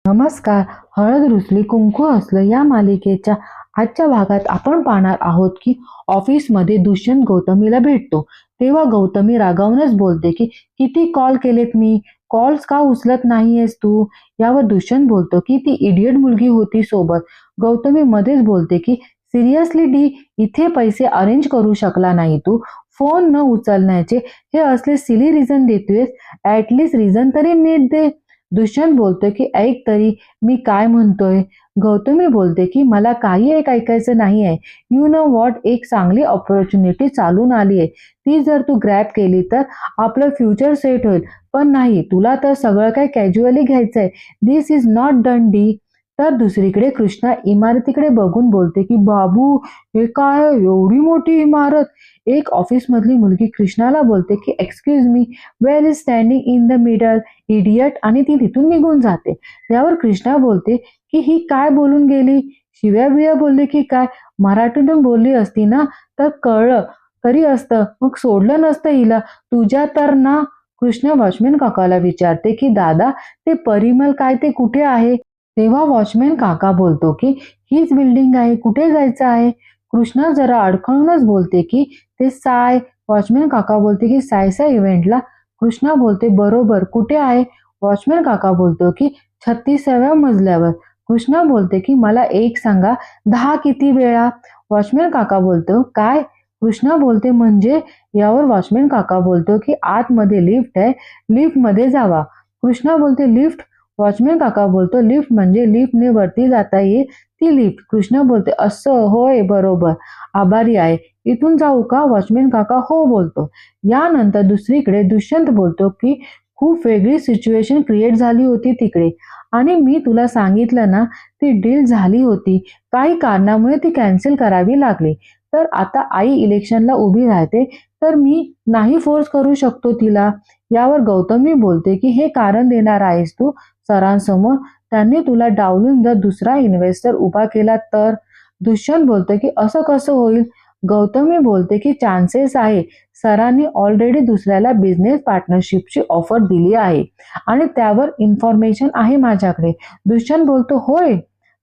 नमस्कार. हळद रुसली कुंकू असलं या मालिकेच्या आजच्या भागात आपण पाहणार आहोत की ऑफिसमध्ये दुष्यंत गौतमीला भेटतो. तेव्हा गौतमी रागावूनच बोलते की किती कॉल केलेत मी, कॉल्स का उचलत नाहीयेस तू. यावर दुष्यंत बोलतो की ती इडियट मुलगी होती सोबत. गौतमी मध्येच बोलते की सिरियसली डी, इथे पैसे अरेंज करू शकला नाही तू, फोन न उचलण्याचे हे असले सिली रिझन देतोयस, ऍटलीस्ट रिझन तरी नीट दे. दुष्यंत बोलतोय की ऐक तरी मी काय म्हणतोय. गौतमी बोलते की मला काही एक ऐकायचं नाहीये. यू नो व्हॉट, एक चांगली ऑपॉर्च्युनिटी चालून आली आहे, ती जर तू ग्रॅब केली तर आपलं फ्युचर सेट होईल. पण नाही, तुला तर सगळं काही कॅज्युअली घ्यायचंय. दिस इज नॉट डन डी. तर दुसरीकडे कृष्णा इमारतीकडे बघून बोलते की बाबू, हे काय एवढी मोठी इमारत. एक ऑफिस मधली मुलगी कृष्णाला बोलते की excuse me, where is standing in the middle idiot, आणि ती तिथून निघून जाते. यावर कृष्णा बोलते की ही काय बोलून गेली, शिव्या बिव्या बोलली की काय. मराठीतून बोलली असती ना तर कळलं तरी असतं, मग सोडलं नसतं हिला. तुझ्या तर ना. कृष्णा वॉचमॅन काकाला विचारते की दादा, ते परिमल काय ते कुठे आहे. तेव्हा वॉचमॅन काका बोलतो की हीच बिल्डिंग आहे, कुठे जायचं आहे. कृष्णा जरा अडखळूनच बोलते की ते साय. वॉचमॅन काका बोलते की सायचा इव्हेंटला. कृष्णा बोलते बरोबर, कुठे आहे. वॉचमॅन काका बोलतो की 36व्या मजल्यावर. कृष्णा बोलते की मला एक सांगा, 10 किती वेळा. वॉचमॅन काका बोलतो काय. कृष्णा बोलते म्हणजे. यावर वॉचमॅन काका बोलतो की आतमध्ये लिफ्ट आहे, लिफ्ट मध्ये जावा. कृष्णा बोलते लिफ्ट. वॉचमॅन काका बोलतो लिफ्ट म्हणजे लिफ्टने वरती जाता येईल ती लिफ्ट. कृष्णा बोलते असं होय, बरोबर, आभारी आहे. इथून जाऊ का. वॉचमॅन काका हो बोलतो. यानंतर दुसरीकडे दुष्यंत बोलतो की खूप वेगळी सिच्युएशन क्रिएट झाली होती तिकडे, आणि मी तुला सांगितलं ना, ती डील झाली होती, काही कारणामुळे ती कॅन्सल करावी लागली. तर आता आई इलेक्शनला उभी राहते, तर मी नाही फोर्स करू शकतो तिला. यावर गौतमी बोलते की हे कारण देणार आहेस तू सरांसमोर, त्यांनी तुला डावलून जर दुसरा इन्व्हेस्टर उभा केला तर. दुष्यंत बोलतो की असं कसं होईल. गौतमी बोलते की चान्सेस आहे, सरांनी ऑलरेडी दुसऱ्याला बिझनेस पार्टनरशिपची ऑफर दिली आहे आणि त्यावर इन्फॉर्मेशन आहे माझ्याकडे. दुष्यंत बोलतो होय.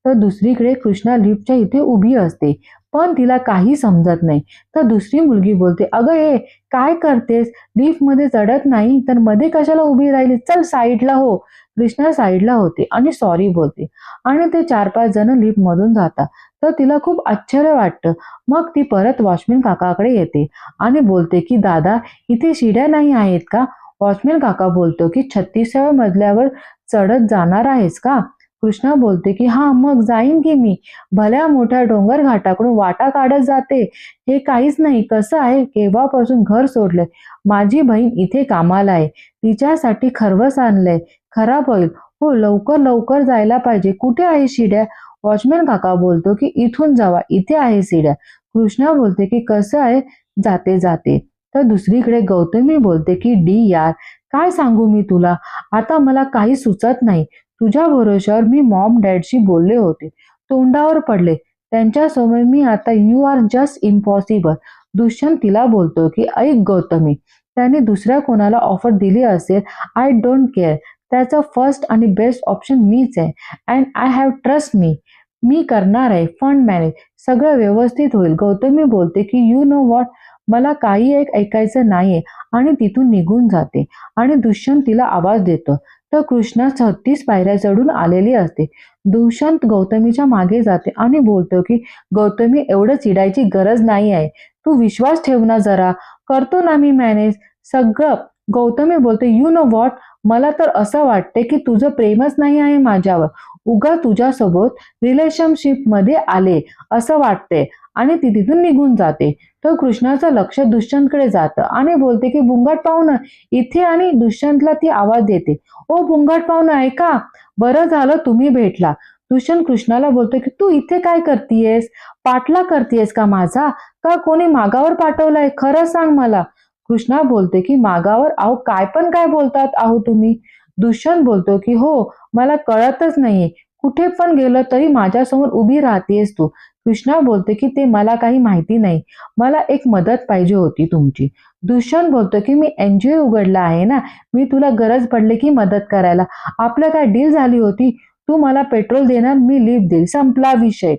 तर दुसरीकडे कृष्णा लिफ्टच्या इथे उभी असते, पण तिला काही समजत नाही. तर दुसरी मुलगी बोलते अगं हे काय करतेस, लिफ्टमध्ये चढत नाही तर मध्ये कशाला उभी राहिली, चल साईडला हो. कृष्णा साईडला होते आणि सॉरी बोलते, आणि ते 4-5 जण लिफ्ट मधून जातात. तर तिला खूप आश्चर्य वाटतं. मग ती परत वॉचमॅन काकाकडे येते आणि बोलते की दादा, इथे शिड्या नाही आहेत का. वॉचमॅन काका बोलतो की 36व्या मजल्यावर चढत जाणार आहेस का. कृष्णा बोलते की हा, मग जाईन की मी, भल्या मोठ्या डोंगर घाटाकडून वाटा काढत जाते. हे काहीच नाही, कसं आहे, केव्हापासून घर सोडलंय, माझी बहीण इथे कामाला आहे, तिच्यासाठी खरवस आणलंय, खराब होईल. हो, लवकर लवकर जायला पाहिजे. कुठे आहे शिड्या. वॉचमॅन काका बोलतो की इथून जावा, इथे आहे शिड्या. कृष्णा बोलते की कसं आहे, जाते जाते. तर दुसरीकडे गौतमी बोलते की डी यार, काय सांगू मी तुला, आता मला काही सुचत नाही. तुझ्या भरोश्यावर मी मॉम डॅडशी बोलले होते, तोंडावर पडले त्यांच्यासमोर मी आता. You are just impossible. Dushyant तिला बोलतो की ऐक गौतमी, त्याने दुसऱ्या कोणाला ऑफर दिली असेल, आय डोंट केअर, त्याचा फर्स्ट आणि बेस्ट ऑप्शन मीच आहे. And I have trust me, मी करणार आहे फंड मॅनेज, सगळं व्यवस्थित होईल. गौतमी बोलते की यू नो व्हॉट, मला काही एक ऐकायचं नाहीये, आणि तिथून निघून जाते. आणि दुष्यंत तिला आवाज देतो. तर कृष्णा 36 पायऱ्या चढून आलेली असते. दुष्यंत गौतमीच्या मागे जाते आणि बोलतो की गौतमी, एवढं चिडायची गरज नाही आहे, तू विश्वास ठेव ना जरा, करतो ना मी मॅनेज सगळं. गौतमी बोलते यू नो व्हॉट, मला तर असं वाटते की तुझं प्रेमच नाही आहे माझ्यावर, उगा तुझ्यासोबत रिलेशनशिप मध्ये आले असं वाटते. आणि ती तिथून निघून जाते. तर कृष्णाचं लक्ष दुष्यंतकडे जातं आणि बोलते की बुंगाट पाहुणं इथे, आणि दुष्यंतला ती आवाज देते, ओ बुंगाट पाहुणं ऐका, बरं झालं तुम्ही भेटला. दुष्यंत कृष्णाला बोलतो की तू इथे काय करतीयेस, पाठला करतीयेस का माझा, का कोणी मागावर पाठवलाय, खरं सांग मला. कृष्णा बोलते की मागावर, अहो काय पण काय बोलतात आहो तुम्ही. दुष्यंत बोलतो की हो, मला कळतच नाहीये, कुठे पण गेलं तरी माझ्यासमोर उभी राहतेस तू. कृष्णा बोलते की ते मला काही माहिती नाही, मला एक मदत पाहिजे होती तुमची. दुष्यंत बोलतो की मी एनजीओ उघडला आहे ना, मी तुला गरज पडली की मदत करायला, आपलं काय डील झाली होती, तू मला पेट्रोल देणार, मी लिफ्ट देईल, संपला विषय.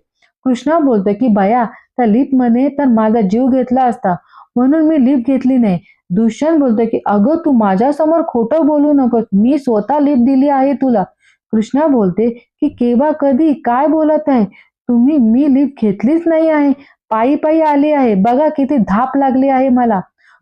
कृष्णा बोलतो की बया, त्या लिफ्ट मध्ये तर माझा जीव घेतला असता म्हणून मी लिफ्ट घेतली नाही. दुष्यंत बोलतो की अगं तू माझ्यासमोर खोटं बोलू नकोस, मी स्वतः लिफ्ट दिली आहे तुला. कृष्णा बोलते की केव्हा कधी काय बोलत आहे तुम्ही, मी लिफ्ट घेतलीच नाही आहे, पायी पायी आली आहे, बघा किती धाप लागली आहे मला.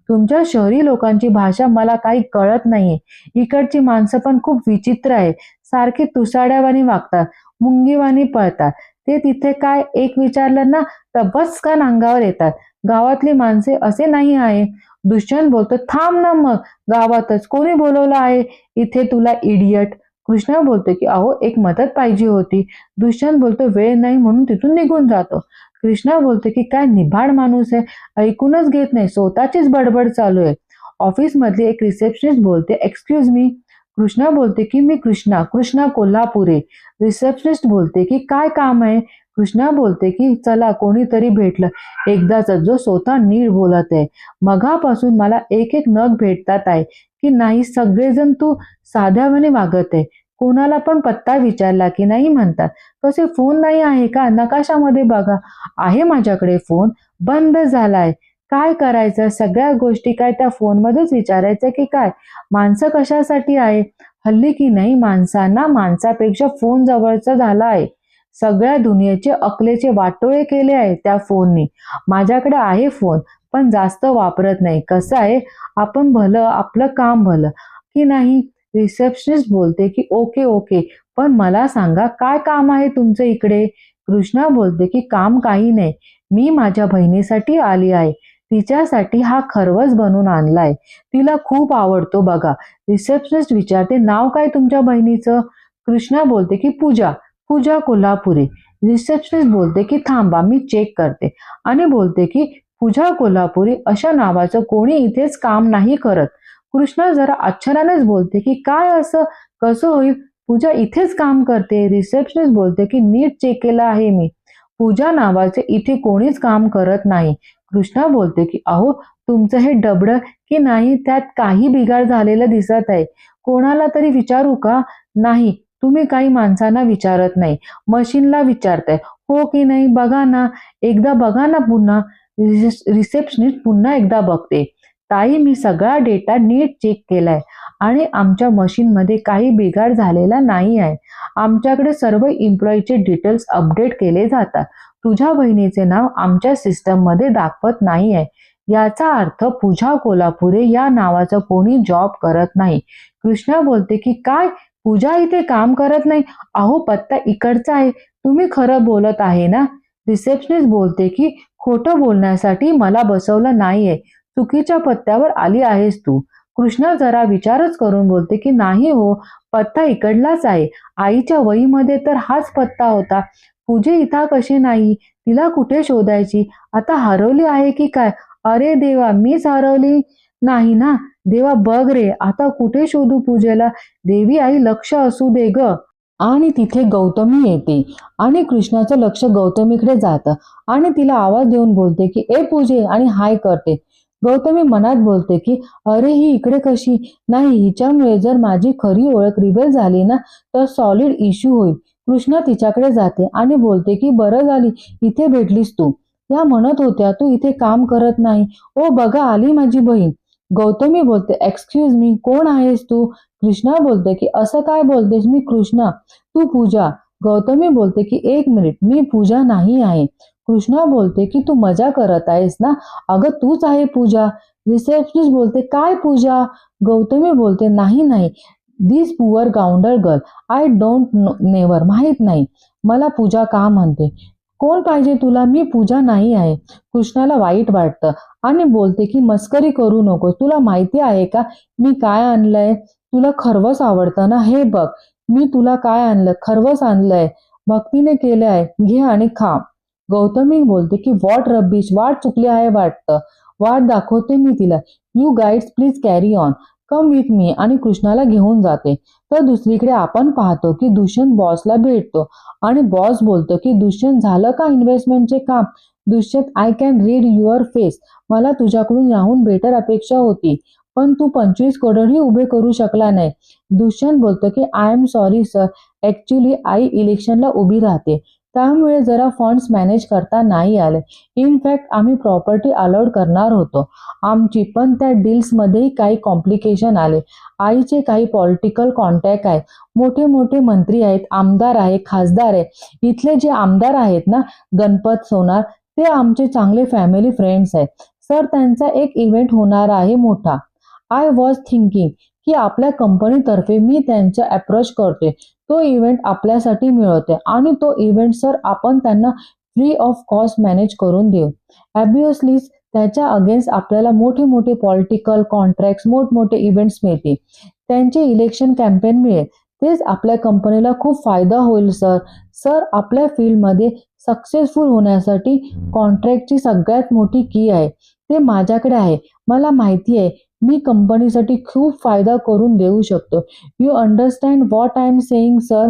तुमच्या शहरी लोकांची भाषा मला काही कळत नाहीये. इकडची माणसं पण खूप विचित्र आहे, सारखी तुसाड्यावानी वागतात, मुंगीवानी पळतात. ते तिथे काय एक विचारलं ना तर बसकन अंगावर येतात. गावातली माणसे असे नाही आहे. दुष्यंत बोलतो थांब ना मग, गावातच कोणी बोलवलं आहे इथे तुला इडियट. कृष्णा बोलतो की अहो एक मदत पाहिजे होती. दुष्यंत बोलतो वेळ नाही म्हणून तिथून निघून जातो. कृष्णा बोलतो की काय निभाड माणूस आहे, ऐकूनच घेत नाही, स्वतःचीच बडबड चालू आहे. ऑफिस मधली एक रिसेप्शनिस्ट बोलते एक्सक्यूज मी. कृष्णा बोलते की मी कृष्णा कृष्णा कोल्हापुरे. रिसेप्शनिस्ट बोलते की काय काम आहे. कृष्णा बोलते की चला कोणीतरी भेटलं एकदाच जो स्वतः नीट बोलत आहे. मगापासून मला एक एक नग भेटतात आहे की नाही, सगळेजण तू साध्यावाने वागत आहे. कोणाला पण पत्ता विचारला की नाही म्हणतात. कसे फोन नाही आहे का, नकाशामध्ये बघा. आहे माझ्याकडे फोन, बंद झालाय. काय करायचं, सगळ्या गोष्टी काय त्या फोनमध्येच विचारायचं की काय. माणसं कशासाठी आहे, हल्ली की नाही माणसांना माणसापेक्षा फोन जवळचा झाला आहे. सगळ्या दुनियेचे अकलेचे वाटोळे केले आहे त्या फोननी. माझ्याकडे आहे फोन पण जास्त वापरत नाही. कसं आहे, आपण भलं आपलं काम भलं की नाही. रिसेप्शनिस्ट बोलते की ओके ओके, पण मला सांगा काय काम आहे तुमचं इकडे. कृष्णा बोलते की काम काही नाही, मी माझ्या बहिणीसाठी आली आहे, तिच्यासाठी हा खरवस बनवून आणलाय, तिला खूप आवडतो बघा. रिसेप्शनिस्ट विचारते नाव काय तुमच्या बहिणीचं. कृष्णा बोलते की पूजा, पूजा कोल्हापुरे. रिसेप्शनिस्ट बोलते की थांबा मी चेक करते आणि बोलते की पूजा कोल्हापुरी अशा नावाचं कोणी इथेच काम नाही करत. कृष्णा जरा आश्चर्यानेच बोलते की काय, असं कसं होईल, पूजा इथेच काम करते. रिसेप्शनिस्ट बोलते की नीट चेक केलं आहे मी, पूजा नावाचे इथे कोणीच काम करत नाही. कृष्णा बोलते की अहो तुमचं हे डबडं की नाही, त्यात काही बिघाड झालेलं दिसत आहे, कोणाला तरी विचारू का. नाही, तुम्ही काही माणसांना विचारत नाही, मशीनला विचारताय हो की नाही, बघा ना एकदा, बघा ना पुन्हा. रिसेप्शनिस्ट पुन्हा एकदा बघते. ताई मी सगळा डेटा नीट चेक केलाय आणि आमच्या मशीनमध्ये काही बिघाड झालेला नाही आहे. आमच्याकडे सर्व एम्प्लॉईचे डिटेल्स अपडेट केले जातात. तुझ्या बहिणीचे नाव आमच्या सिस्टम मध्ये दाखवत नाही आहे. याचा अर्थ पूजा कोल्हापुरे या नावाचा कोणी जॉब करत नाही. कृष्णा बोलते की काय, पूजा इथे काम करत नाही, अहो पत्ता इकडचा आहे, तुम्ही खरं बोलत आहे ना. रिसेप्शनिस्ट बोलते की खोटं बोलण्यासाठी मला बसवलं नाहीये, चुकीच्या पत्त्यावर आली आहेस तू. कृष्णा जरा विचारच करून बोलते की नाही हो, पत्ता इकडलाच आहे, आईच्या वहीमध्ये तर हाच पत्ता होता. पूजे इथं कशी नाही, तिला कुठे शोधायची, आता हरवली आहे की काय. अरे देवा, मीच हरवली नाही ना. देवा बघ रे, आता कुठे शोधू पूजेला, देवी आई लक्ष असू दे ग. आणि तिथे गौतमी येते आणि कृष्णाचं लक्ष गौतमीकडे जातं आणि तिला आवाज देऊन बोलते की ए पूजे, आणि हाय करते. गौतमी मनात बोलते की अरे ही इकडे कशी, नाही हिच्यामुळे जर माझी खरी ओळख रिव्हील झाली ना तर सॉलिड इश्यू होईल. कृष्णा तिच्याकडे जाते आणि बोलते की बरं झाली इथे भेटलीस तू, या म्हणत होत्या तू इथे काम करत नाही. ओ बघा आली माझी बहीण. गौतमी बोलते एक्सक्यूज मी, कोण आहेस तू. कृष्णा बोलते की असं काय बोलतेस, मी कृष्णा, तू पूजा. गौतमी बोलते की एक मिनिट, मी पूजा नाही आहे. कृष्णा बोलते की तू मजा करत आहेस ना, अगं तूच आहे पूजा. रिसेप्शनिस्ट बोलते काय पूजा. गौतमी बोलते नाही नाही, this poor Gounder girl, I don't never, माहित नाही मला पूजा का म्हणते. कोण पाहिजे तुला, मी पूजा नाही आहे. कृष्णाला वाईट वाटतं आणि बोलते की मस्करी करू नको, तुला माहिती आहे का मी काय आणलंय. तुला खरवस आवडतं ना, हे बघ मी तुला काय आणलं, खरवस आणलंय, भक्तीने केलं आहे, घे आणि खा. गौतमी बोलते की वॉट रब्बिश, वाट चुकली आहे वाटतं, वाट दाखवते मी तिला. You guides please carry on, come with me, आणि कृष्णाला घेऊन जाते. तर दुसरीकडे आपण पाहतो की दुष्यंत बॉसला भेटतो आणि बॉस बोलतो की दुष्यंत झालं का इन्व्हेस्टमेंटचे काम. Dushyant I can read your face, मला तुझ्याकडून याहून बेटर अपेक्षा होती पण तू 25 करोडही उभे करू शकला नाही. दुष्यंत बोलतो की I am sorry sir, actually आई इलेक्शनला उभी राहते, त्यामुळे जरा फंड्स मॅनेज करता नाही आले. इनफॅक्ट आम्ही प्रॉपर्टी अलॉट करणार होतो आमची, पण त्या डील्समध्येही काही कॉम्प्लिकेशन आले. आईचे काही पॉलिटिकल कॉन्टॅक्ट आहेत, मोठे मोठे मंत्री आहेत, आमदार आहे, खासदार आहे. इथले जे आमदार आहेत ना, गणपत सोनार, ते आमचे चांगले फॅमिली फ्रेंड्स आहेत सर. त्यांचा एक इव्हेंट होणार आहे मोठा. आय वॉज थिंकिंग की आपल्या कंपनीतर्फे मी त्यांचा अप्रोच करते, तो इव्हेंट आपल्यासाठी मिळवते आणि तो इव्हेंट सर आपण त्यांना फ्री ऑफ कॉस्ट मॅनेज करून देऊ. ऑब्व्हियसली त्याच्या अगेन्स्ट आपल्याला मोठे मोठे पॉलिटिकल कॉन्ट्रॅक्ट, मोठमोठे इव्हेंट्स मिळतील, त्यांचे इलेक्शन कॅम्पेन मिळेल. तेच आपल्या कंपनीला खूप फायदा होईल सर. सर आपल्या फील्डमध्ये सक्सेसफुल होण्यासाठी कॉन्ट्रॅक्टची सगळ्यात मोठी की आहे, ते माझ्याकडे आहे. मला माहिती आहे मी कंपनीसाठी खूप फायदा करून देऊ शकतो. You understand what I am saying sir.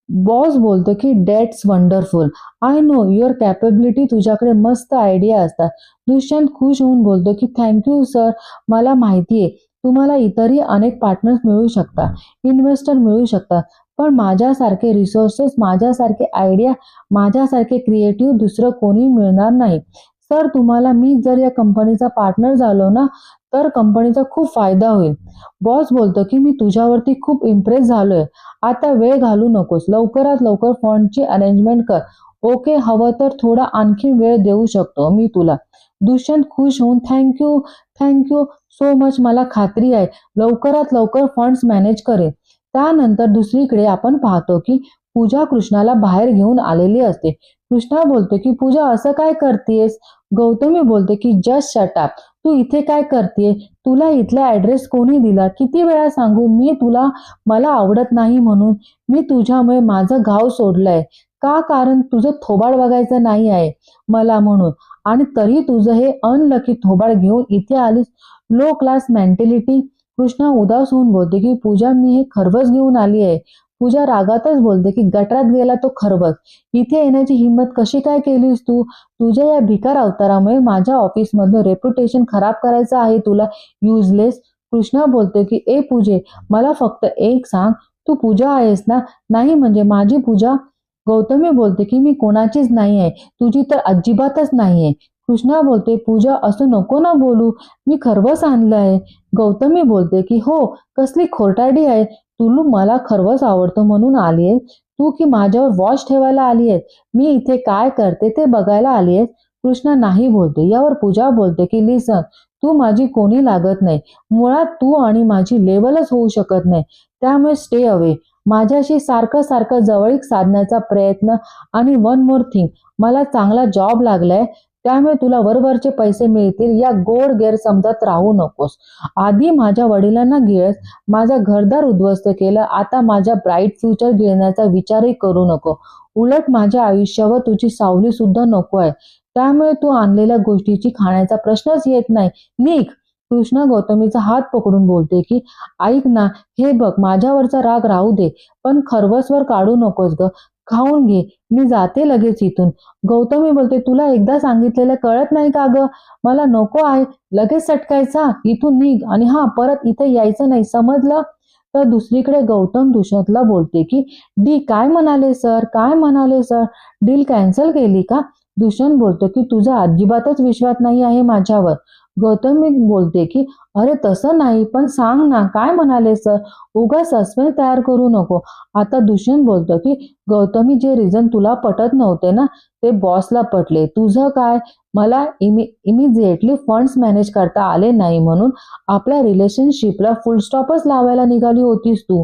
Boss बोलतो की that's wonderful. I know your capability. तुझ्याकडे मस्त आयडिया असतात. दुष्यंत खुश होऊन बोलतो की थँक्यू सर. मला माहिती आहे तुम्हाला इतरही अनेक पार्टनर्स मिळू शकतात, इन्व्हेस्टर मिळू शकतात, पण माझ्यासारखे रिसोर्सेस, माझ्यासारखे आयडिया, माझ्यासारखे क्रिएटिव्ह दुसरं कोणी मिळणार नाही सर. तुम्हाला मी जर या कंपनीचा पार्टनर झालो ना, तर कंपनीचा खूप फायदा होईल. बॉस बोलतो की मी तुझ्यावरती खूप इम्प्रेस झालोय. आता वेळ घालू नकोस, लवकरात लवकर फंडची अरेंजमेंट कर. ओके, हवं तर थोडा आणखी वेळ देऊ शकतो मी तुला. दुष्यंत खुश होऊन थँक्यू थँक्यू सो मच. मला खात्री आहे लवकरात लवकर फंड्स मॅनेज करेल. त्यानंतर दुसरीकडे आपण पाहतो की पूजा कृष्णाला बाहेर घेऊन आलेली असते. कृष्णा बोलतो की पूजा असं काय करतेस. गौतमी बोलते की जस्ट शट अप. तू इथे काय करतेय. तुला इथला ऍड्रेस कोणी दिला. किती वेळा सांगू मी तुला मला आवडत नाही म्हणून. मी तुझ्यामुळे माझं गाव सोडलंय का, कारण तुझं थोबाड बघायचं नाही आहे मला म्हणून, आणि तरी तुझं हे अनलकी थोबाड घेऊन इथे आलीस. Low class mentality. कृष्णा उदास होऊन बोलते की पूजा मी हे खरवस घेऊन आली आहे. पूजा रागातच बोलते की गटरात गेला तो खरवस. इथे येण्याची हिंमत कशी काय केलीस तू. तुझ्या या भिकार अवतारामुळे माझ्या ऑफिसमधलं रेप्युटेशन खराब करायचं आहे तुला. युजलेस. कृष्णा बोलतो की ए पूजे, मला फक्त एक सांग, तू पूजा आहेस ना. नाही म्हणजे माझी पूजा. गौतमी बोलते की मी कोणाचीच नाही आहे, तुझी तर अजिबातच नाही आहे. कृष्णा बोलते पूजा असं नको ना बोलू, मी खरवस आणलं आहे. गौतमी बोलते की हो, कसली खोटारडी आहे तुलू. मला खरवस आवडतं म्हणून आली आहे तू, की माझ्यावर वॉच ठेवायला आली आहे. मी इथे काय करते ते बघायला आली आहे. कृष्णा नाही बोलते. यावर पूजा बोलते की लिसन, तू माझी कोणी लागत नाही. मुळात तू आणि माझी लेवलच होऊ शकत नाही, त्यामुळे स्टे अवे. माझ्याशी सारखं सारखं जवळीक साधण्याचा प्रयत्न. आणि वन मोर थिंग, मला चांगला जॉब लागलाय, त्यामुळे तुला वरवरचे पैसे मिळतील या गोड गैरसमजात राहू नकोस. आधी माझ्या वडिलांना गिळस, माझा घरदार उद्ध्वस्त केलं, आता माझ्या ब्राईट फ्युचर गिळण्याचा विचारही करू नको. उलट माझ्या आयुष्यावर तुझी सावली सुद्धा नको आहे, त्यामुळे तू आणलेल्या गोष्टीची खाण्याचा प्रश्नच येत नाही. निघ. कृष्णा गौतमीचा हात पकडून बोलते की ऐक ना, हे बघ माझ्यावरचा राग राहू दे, पण खरवसवर काढू नकोस ग. खाऊन घे, मी जाते लगेच इथून. गौतमी बोलते तुला एकदा सांगितलेलं कळत नाही का ग. मला नको आहे लगेच सटकायचा. इथून निघ आणि हा परत इथे यायचं नाही, समजलं. तर दुसरीकडे गौतम दुष्यंतला बोलते की डी काय म्हणाले सर, काय म्हणाले सर. डील कॅन्सल केली का. दुष्यंत बोलतो की तुझा अजिबातच विश्वास नाही आहे माझ्यावर. गौतमी बोलते की अरे तसं नाही, पण सांग ना काय म्हणाले सर. उगा सस्पेन्स तयार करू नको. आता दुष्यंत बोलतो की गौतमी, जे रिझन तुला पटत नव्हते ना, ते बॉसला पटले. तुझं काय. मला इमिजिएटली फंड्स मॅनेज करता आले नाही म्हणून आपल्या रिलेशनशिपला फुल स्टॉपच लावायला निघाली होतीस तू.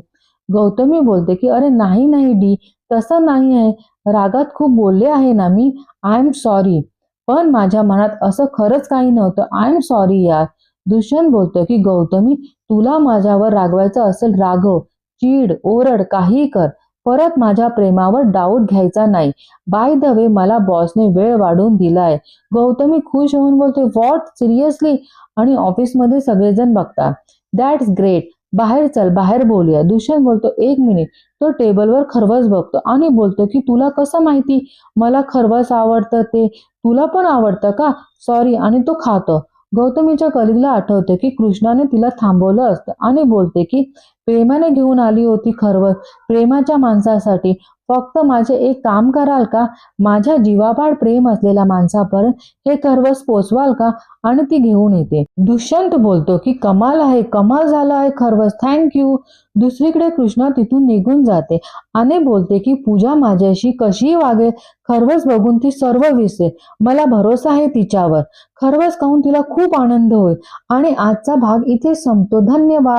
गौतमी बोलते की अरे नाही नाही डी, तसं नाही आहे. रागात खूप बोलले आहे ना मी. I am sorry. पण माझ्या मनात असं खरंच काही नव्हतं. आय एम सॉरी यार. दुष्यंत बोलतो की गौतमी, तुला माझ्यावर रागवायचं असेल रागव, चीड, ओरड, काही कर. परत माझ्या प्रेमावर डाऊट घ्यायचा नाही. बाय द वे, मला बॉसने वेळ वाढवून दिलाय. गौतमी खुश होऊन बोलते व्हॉट, सिरियसली. आणि ऑफिसमध्ये सगळेजण बघतात. That's great. बाहेर चल, बाहेर बोलूया. दुष्यंत बोलतो एक मिनिट. तो टेबलवर खरवस बघतो आणि बोलतो की तुला कसं माहिती मला खरवस आवडतं ते. तुला पण आवडतं का. सॉरी. आणि तो खातो. गौतमीच्या कलिगला आठवते की कृष्णाने तिला थांबवलं असतं आणि बोलते की प्रेमाने घेऊन आली होती खरवस प्रेमाच्या माणसासाठी. फक्त माझे एक काम कराल का? माझ्या जीवापाड प्रेम असलेल्या माणसापर्यंत हे खरवस पोचवाल का? आणि ती घेऊन येते. दुष्यंत बोलतो की कमाल आहे, कमाल झालं आहे खरवस, थँक्यू. दुसरीकडे कृष्णा तिथून निघून जाते आणि बोलते की पूजा माझ्याशी कशीही वागेल, खरवस बघून ती सर्व विसरेल. मला भरोसा आहे तिच्यावर. खरवस खाऊन तिला खूप आनंद होईल. आणि आजचा भाग इथे संपतो. धन्यवाद.